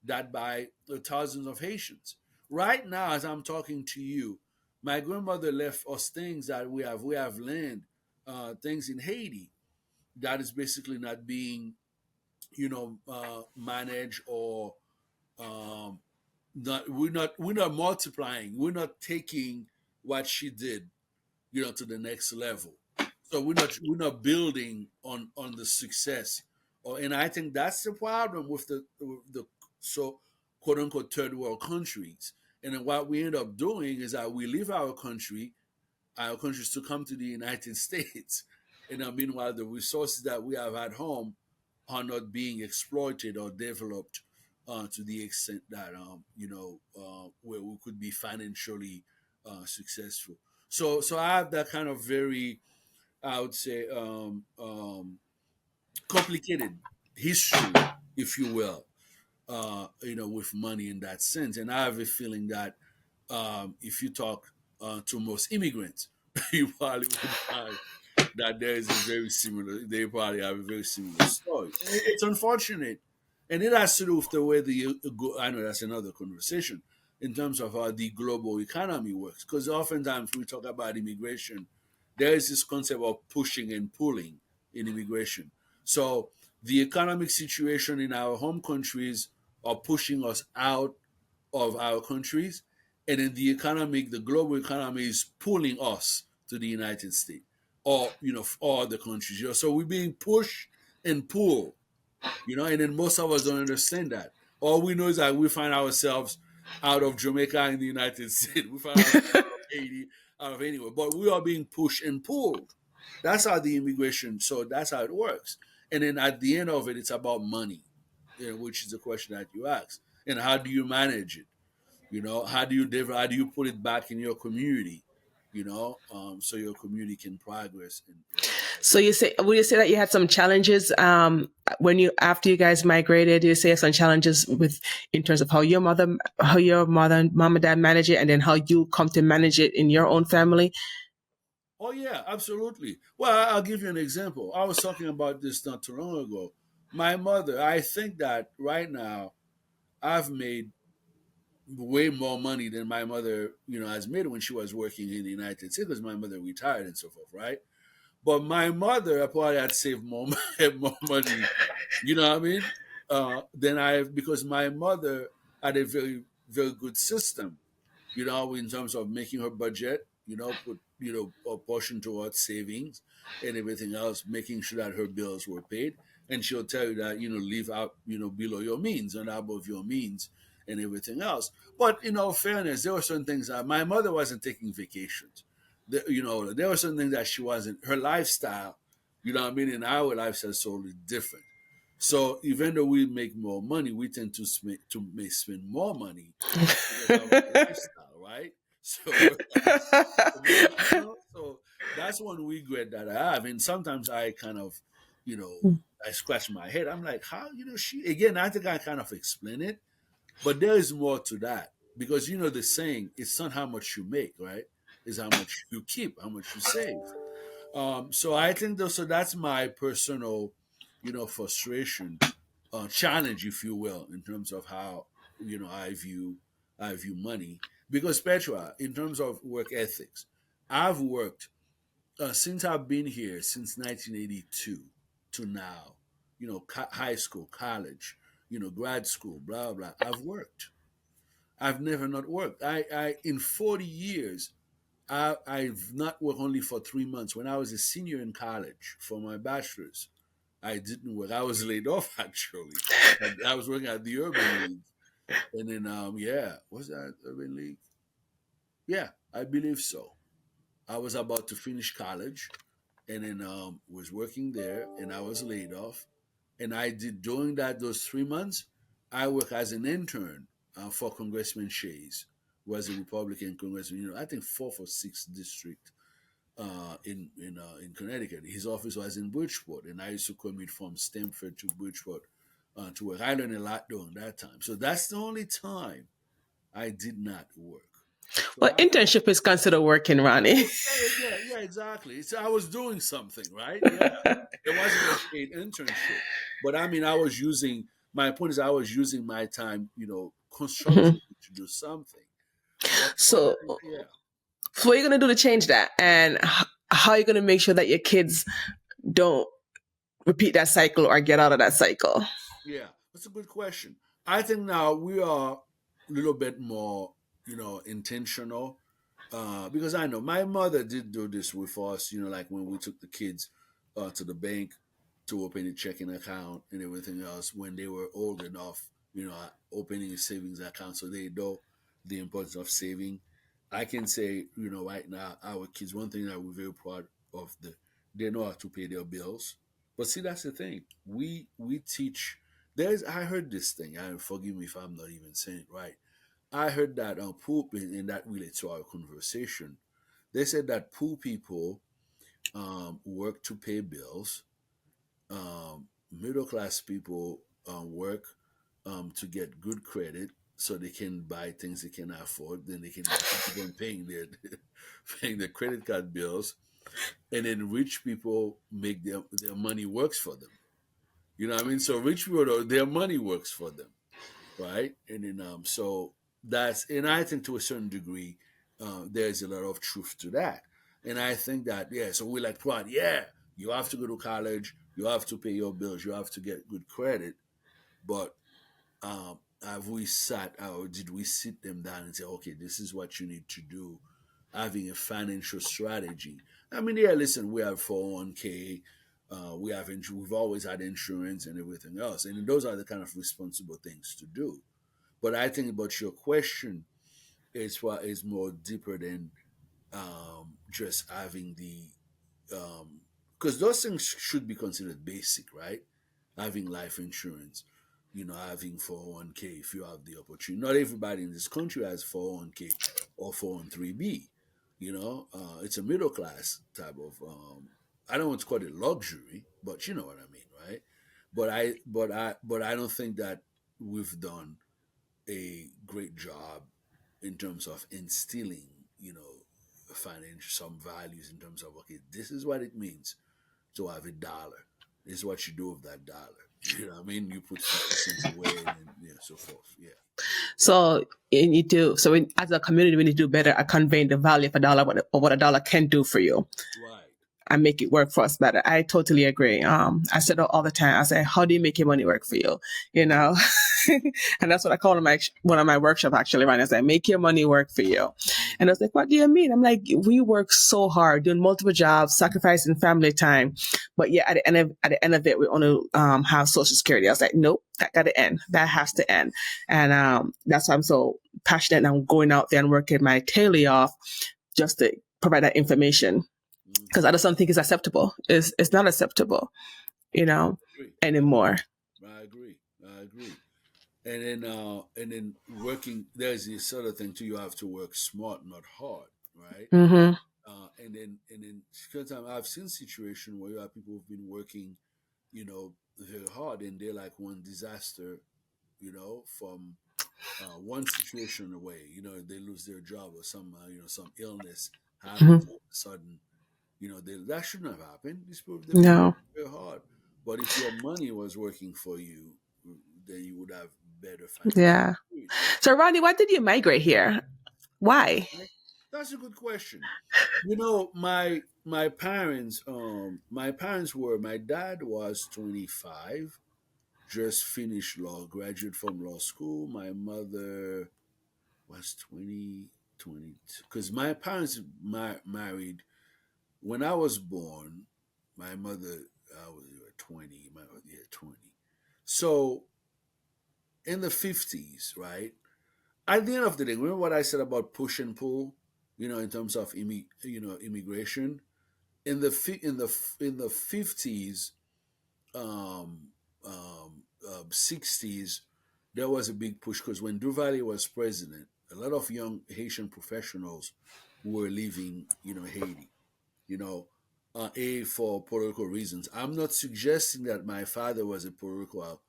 that by the thousands of Haitians. Right now, as I'm talking to you, my grandmother left us things that we have. We have land, things in Haiti that is basically not being, managed, or um, we're not multiplying. We're not taking what she did, to the next level. So we're not building on the success. And I think that's the problem with the so quote unquote third world countries. And then what we end up doing is that we leave our countries to come to the United States. And meanwhile, the resources that we have at home are not being exploited or developed to the extent that where we could be financially successful. So I have that kind of very, I would say, complicated history, if you will, with money in that sense. And I have a feeling that if you talk to most immigrants, you probably would find that there is a very similar. They probably have a very similar story. It's unfortunate, and it has to do with the way the. I know that's another conversation in terms of how the global economy works. Because oftentimes we talk about immigration, there is this concept of pushing and pulling in immigration. So the economic situation in our home countries are pushing us out of our countries, and then the global economy is pulling us to the United States or all the countries. So we're being pushed and pulled, and then most of us don't understand that. All we know is that we find ourselves out of Jamaica in the United States. We find ourselves out of Haiti, out of anywhere, but we are being pushed and pulled. That's how the immigration. So that's how it works. And then at the end of it, it's about money, which is the question that you ask. And how do you manage it? How do you put it back in your community? So your community can progress and So you say, would you say that you had some challenges when you after you guys migrated? You say some challenges with in terms of how your mom and dad manage it, and then how you come to manage it in your own family. Oh yeah, absolutely. Well, I'll give you an example. I was talking about this not too long ago. My mother, I think that right now I've made way more money than my mother, has made when she was working in the United States because my mother retired and so forth, right? But my mother, I probably had saved more more money, you know what I mean? Than I because my mother had a very very good system, in terms of making her budget, put a portion towards savings and everything else, making sure that her bills were paid. And she'll tell you that live out below your means and above your means and everything else. But in all fairness, there were certain things that my mother wasn't taking vacations. There were certain things that she wasn't. Her lifestyle, what I mean, and our lifestyle is totally different. So even though we make more money, we tend to spend more money because of our lifestyle, right? So, so that's one regret that I have, and sometimes I kind of, I scratch my head. I'm like, how, she again? I think I kind of explain it, but there is more to that because the saying, it's not how much you make, right? It's how much you keep, how much you save. So I think so that's my personal, frustration, challenge, if you will, in terms of how I view money. Because Petra, in terms of work ethics, I've worked since I've been here since 1982 to now. High school, college, grad school, blah blah. I've worked. I've never not worked. I in 40 years, I've not worked only for 3 months. When I was a senior in college for my bachelor's, I didn't work. I was laid off actually. I was working at the Urban League, and then yeah, was that Urban League? Yeah, I believe so. I was about to finish college, and then was working there, and I was laid off, and I did during those 3 months, I worked as an intern for Congressman Shays, who was a Republican congressman. I think fourth or sixth district in Connecticut. His office was in Bridgeport, and I used to commute from Stamford to Bridgeport to work. I learned a lot during that time. So that's the only time I did not work. So Well, internship is considered working, Ronnie. yeah, exactly. I was doing something, right? Yeah, it wasn't a paid internship, but I mean, I was using. My point is, I was using my time, constructively to do something. But So, yeah. so what are you going to do to change that? And how are you going to make sure that your kids don't repeat that cycle or get out of that cycle? Yeah, that's a good question. I think now we are a little bit more, intentional. Because I know my mother did do this with us, like when we took the kids to the bank to open a checking account and everything else when they were old enough, opening a savings account so they know the importance of saving. I can say, right now, our kids, one thing that we're very proud of, they know how to pay their bills. But see, that's the thing. We teach. I heard this thing. And forgive me if I'm not even saying it right. I heard that poor, and that relates to our conversation. They said that poor people work to pay bills. Middle class people work to get good credit, so they can buy things they can afford. Then they can keep on paying their paying their credit card bills, and then rich people make their money works for them. You know what I mean? So rich people, their money works for them, right? And then so that's, and I think to a certain degree, there's a lot of truth to that. And I think that, yeah, so we like pride, yeah, you have to go to college, you have to pay your bills, you have to get good credit, but have we sat or did we sit them down and say, okay, this is what you need to do, having a financial strategy? I mean, yeah, listen, we have 401k, we've always had insurance and everything else, and those are the kind of responsible things to do. But I think about your question is what is more deeper than just having the because those things should be considered basic, right? Having life insurance, having 401k if you have the opportunity. Not everybody in this country has 401k or 403b. It's a middle class type of. I don't want to call it luxury, but you know what I mean, right? But I don't think that we've done a great job in terms of instilling, financial some values in terms of, okay, this is what it means to have a dollar. This is what you do with that dollar. You know what I mean? You put 50 cents away and then, so forth. Yeah. So you need to, so as a community, we need to do better at conveying the value of a dollar, or what a dollar can do for you, Right. and make it work for us better. I totally agree. I said it all the time. I say, how do you make your money work for you? You know, and that's what I call one of my workshop actually, right? I say, make your money work for you. And I was like, what do you mean? I'm like, we work so hard, doing multiple jobs, sacrificing family time, but yeah, at the end of it, we only have Social Security. I was like, nope, that got to end. That has to end. And that's why I'm so passionate. And I'm going out there and working my tail off just to provide that information, because I just don't think it's acceptable. It's not acceptable, anymore. I agree. I agree. And then working, there's this sort of thing too. You have to work smart, not hard, right? Mm-hmm. And then sometimes I've seen situations where you have people who've been working, very hard, and they're like one disaster, from one situation away. They lose their job, or some illness happens Mm-hmm. all of a sudden. That shouldn't have happened. These people, they've been No. working very hard. But if your money was working for you, then you would have better financial Yeah. security. So, Ronnie, why did you migrate here? Why? Right? That's a good question. My parents were, my dad was 25, just finished law, graduate from law school. My mother was 20, because my parents married when I was born. My mother was 20, my yeah 20. So in the 50s, right? At the end of the day, remember what I said about push and pull, in terms of immigration in the in the 50s, 60s, there was a big push because when Duvalier was president, a lot of young Haitian professionals were leaving, Haiti, you know, for political reasons. I'm not suggesting that my father was a political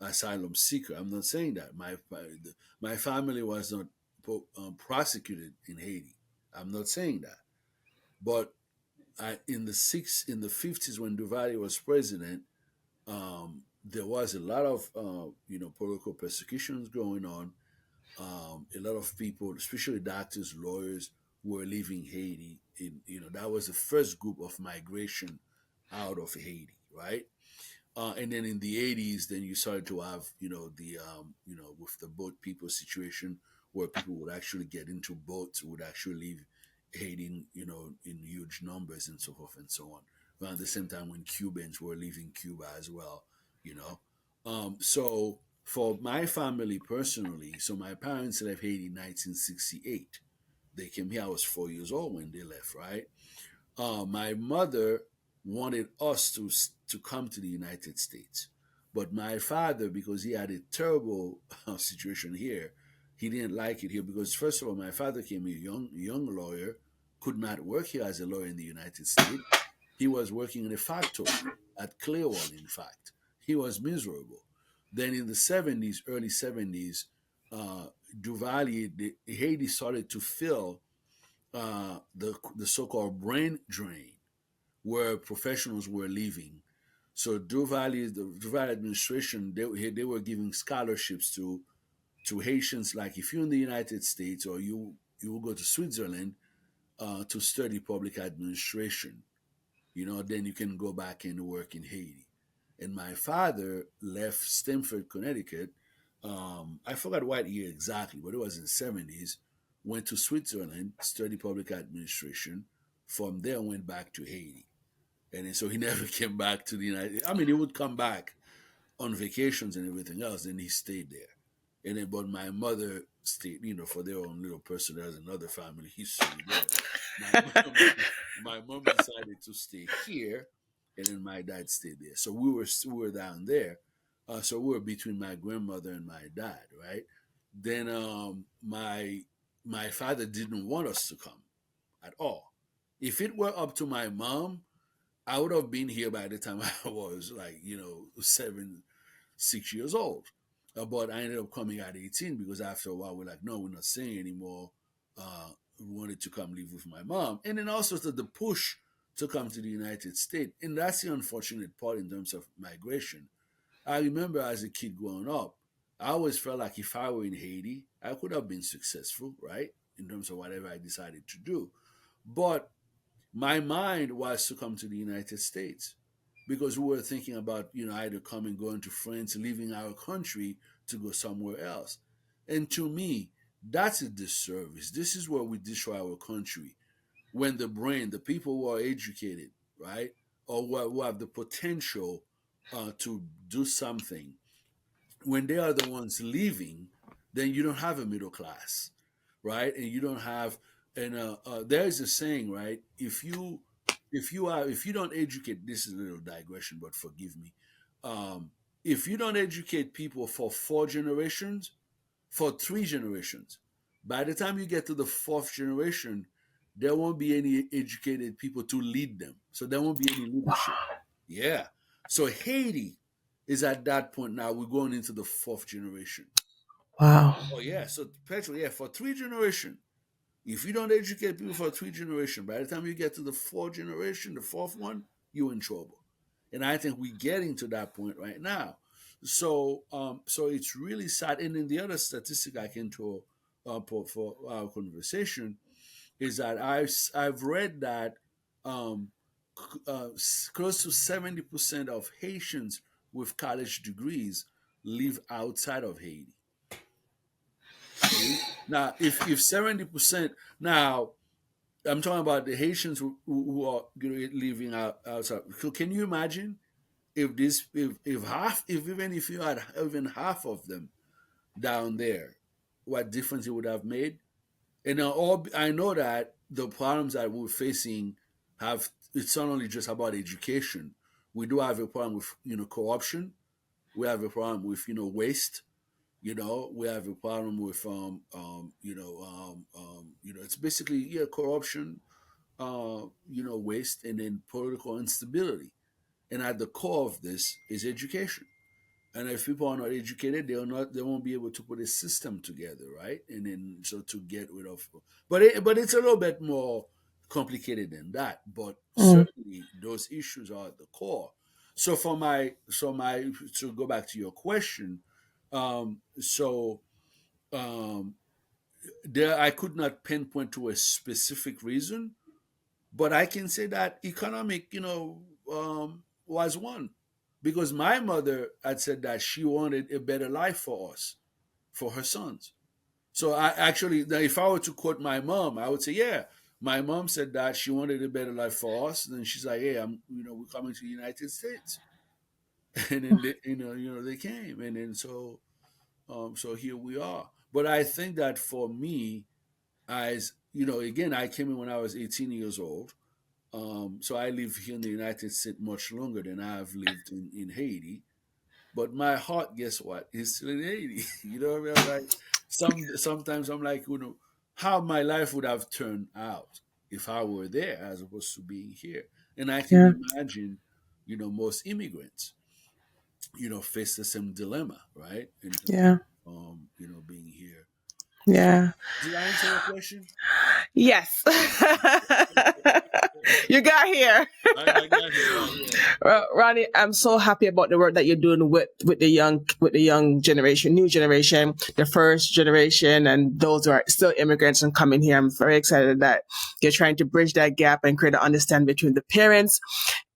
asylum seeker. I'm not saying that. My family was not prosecuted in Haiti. I'm not saying that. But in the 50s when Duvalier was president, there was a lot of political persecutions going on. A lot of people, especially doctors, lawyers, were leaving Haiti. That was the first group of migration out of Haiti, right? And then in the 80s, then you started to have, with the boat people situation, where people would actually get into boats, would actually leave Haiti, in huge numbers and so forth and so on. Around the same time when Cubans were leaving Cuba as well, you know. So for my family personally, so my parents left Haiti in 1968. They came here, I was 4 years old when they left, right? My mother wanted us to come to the United States, but my father, because he had a terrible situation here, he didn't like it here because first of all, my father came a young lawyer, could not work here as a lawyer in the United States. He was working in a factory at Clearwater. In fact, he was miserable. Then in the 70s, early 70s, uh, Duvalier, Haiti started to fill the so-called brain drain where professionals were leaving. So the Duvalier administration, they were giving scholarships to Haitians. Like if you're in the United States or you will go to Switzerland to study public administration, then you can go back and work in Haiti. And my father left Stamford, Connecticut. I forgot what year exactly, but it was in the 70s. Went to Switzerland, studied public administration. From there, went back to Haiti. And then, so he never came back to the United. I mean, he would come back on vacations and everything else, and he stayed there. And then, but my mother stayed, for their own little person. There's another family history there. My mom, my mom decided to stay here, and then my dad stayed there. So we were down there. So we were between my grandmother and my dad, right? Then my father didn't want us to come at all. If it were up to my mom, I would have been here by the time I was like, 6 years old. But I ended up coming at 18 because after a while we're like, no, we're not staying anymore. We wanted to come live with my mom. And then also the push to come to the United States. And that's the unfortunate part in terms of migration. I remember as a kid growing up, I always felt like if I were in Haiti, I could have been successful, right? In terms of whatever I decided to do. But my mind was to come to the United States because we were thinking about, either coming, going to France, leaving our country to go somewhere else. And to me, that's a disservice. This is where we destroy our country. When the brain, the people who are educated, right, or who have the potential to do something, when they are the ones leaving, then you don't have a middle class, right? And you don't have, and there is a saying, right? If you don't educate, this is a little digression, but forgive me. If you don't educate people for 4 generations, for 3 generations, by the time you get to the fourth generation, there won't be any educated people to lead them. So there won't be any leadership. Yeah. So Haiti is at that point now. We're going into the fourth generation. Wow. Oh yeah. So Petro, yeah, for 3 generations. If you don't educate people for 3 generations, by the time you get to the fourth generation, the fourth one, you're in trouble. And I think we're getting to that point right now. So it's really sad. And then the other statistic I can throw for our conversation is that I've read that um, close to 70% of Haitians with college degrees live outside of Haiti. See? Now, if 70%, now I'm talking about the Haitians who are living outside. So can you imagine if even if you had even half of them down there, what difference it would have made? And now I know that the problems that we're facing have, it's not only just about education. We do have a problem with corruption. We have a problem with waste. We have a problem with it's basically, corruption, waste, and then political instability. And at the core of this is education. And if people are not educated, they won't be able to put a system together, right? And then so to get rid of, but it's a little bit more complicated than that. But Mm. certainly those issues are at the core. So to go back to your question, so um, there I could not pinpoint to a specific reason, but I can say that economic, was one, because my mother had said that she wanted a better life for us, for her sons. So I actually, now if I were to quote my mom, I would say, yeah, my mom said that she wanted a better life for us. And then she's like, hey, we're coming to the United States, and then they came, and then so here we are. But I think that for me, as again, I came in when I was 18 years old. So I live here in the United States much longer than I've lived in Haiti. But my heart, guess what, is still in Haiti. You know what I mean? I'm like, sometimes I'm like, how my life would have turned out if I were there as opposed to being here. And I can Yeah. imagine, most immigrants, face the same dilemma, right? In terms Yeah. of, being here. Yeah. Did I answer your question? Yes. You got here. I got here. Yeah. Ronnie, I'm so happy about the work that you're doing with the young generation, new generation, the first generation, and those who are still immigrants and coming here. I'm very excited that you're trying to bridge that gap and create an understanding between the parents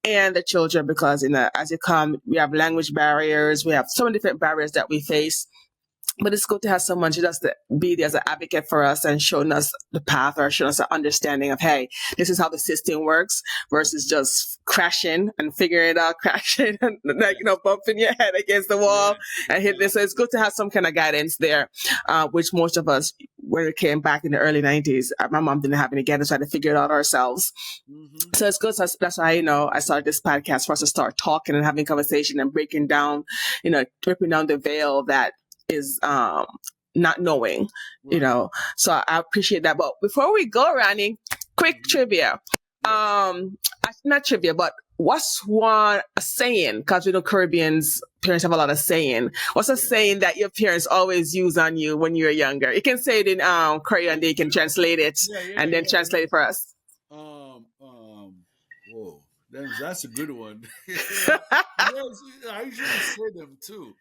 and the children, because as you come, we have language barriers, we have so many different barriers that we face. But it's good to have someone to just be there as an advocate for us and showing us the path, or showing us an understanding of, hey, this is how the system works, versus just crashing and figuring it out, crashing and bumping your head against the wall and hitting it. So it's good to have some kind of guidance there, which most of us, when it came back in the early 90s, my mom didn't have any guidance, so I had to figure it out ourselves. Mm-hmm. So it's good. So that's why, I started this podcast, for us to start talking and having conversation and breaking down, ripping down the veil that is not knowing, so I appreciate that. But before we go, Ronnie, quick trivia. Not trivia, but what's a saying, because we know Caribbeans parents have a lot of saying. What's a saying that your parents always use on you when you were younger? You can say it in Korean, they can translate it and then translate it for us. Whoa, that's a good one. Yes, I usually say them too.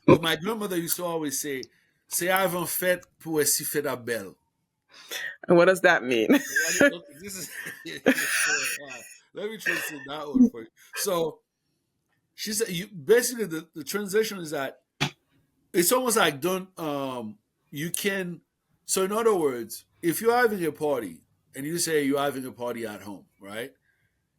My grandmother used to always say avant fête pour si fait la belle. And what does that mean? This is let me translate that one for you. So she said, basically the translation is that it's almost like you can. So in other words, if you're having a party and you say you're having a party at home, right?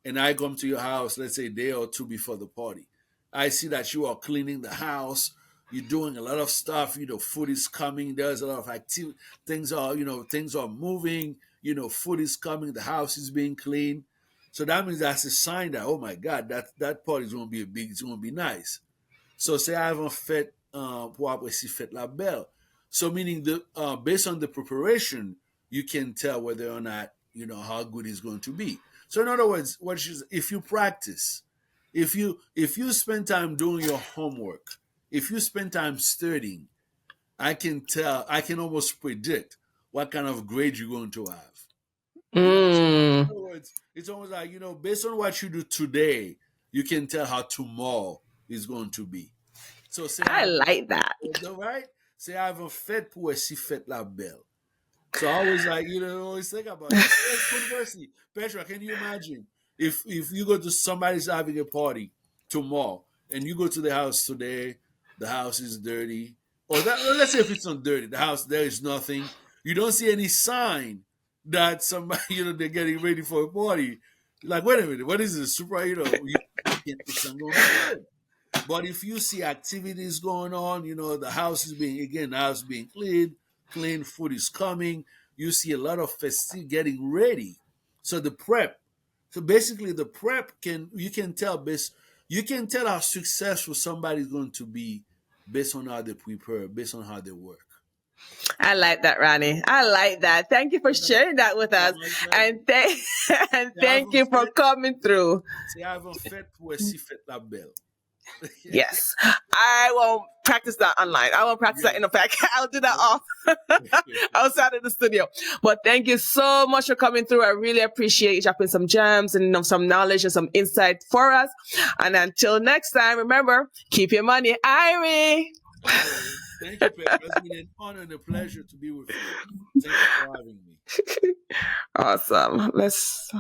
And I come to your house, let's say a day or two before the party. I see that you are cleaning the house. You're doing a lot of stuff. Food is coming. There's a lot of activity. Things are moving. Food is coming. The house is being cleaned. So that means that's a sign that, oh my God, that party is going to be it's going to be nice. So say I haven't fait pour apprécier fête la belle. So meaning based on the preparation, you can tell whether or not how good it's going to be. So in other words, if you practice, if you spend time doing your homework, if you spend time studying, I can almost predict what kind of grade you're going to have. In other words, it's almost like, based on what you do today, you can tell how tomorrow is going to be. So say I like that. Right? Say I have a fête pour si fête la belle. So I always always think about it. Conversely, Petra, can you imagine if you go to somebody's having a party tomorrow and you go to the house today, the house is dirty, or let's say if it's not dirty, the house there is nothing. You don't see any sign that somebody they're getting ready for a party. Like, wait a minute, what is this? Super, it's not going to be good. But if you see activities going on, the house is being clean, food is coming. You see a lot of festive getting ready. So the prep. So basically, the prep you can tell how successful somebody's going to be based on how they prepare, based on how they work. I like that, Ronnie. I like that. Thank you for sharing that with us, and thank you for coming through. C'est avant fête pour si fête la belle. Yes, I won't practice that online. I won't practice that in the fact. I'll do that off outside of the studio. But thank you so much for coming through. I really appreciate you dropping some gems and some knowledge and some insight for us. And until next time, remember, keep your money Irie. Thank you, Pedro. It's been an honor and a pleasure to be with you. Thank you for having me. Awesome. Let's